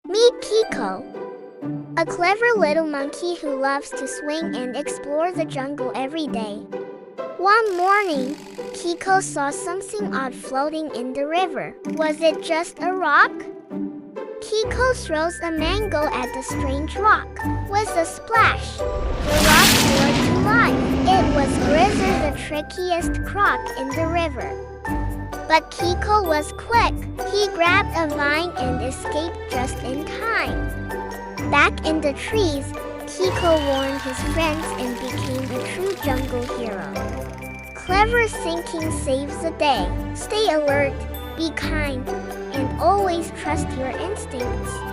Meet Kiko, a clever little monkey who loves to swing and explore the jungle every day. One morning, Kiko saw something odd floating in the river. Was it just a rock? Kiko throws a mango at the strange rock. With a splash, the rock roared to life. It was Grizzor, the trickiest croc in the river. But Kiko was quick. He grabbed a vine and escaped just in time. Back in the trees, Kiko warned his friends and became a true jungle hero. Clever thinking saves the day. Stay alert, be kind, and always trust your instincts.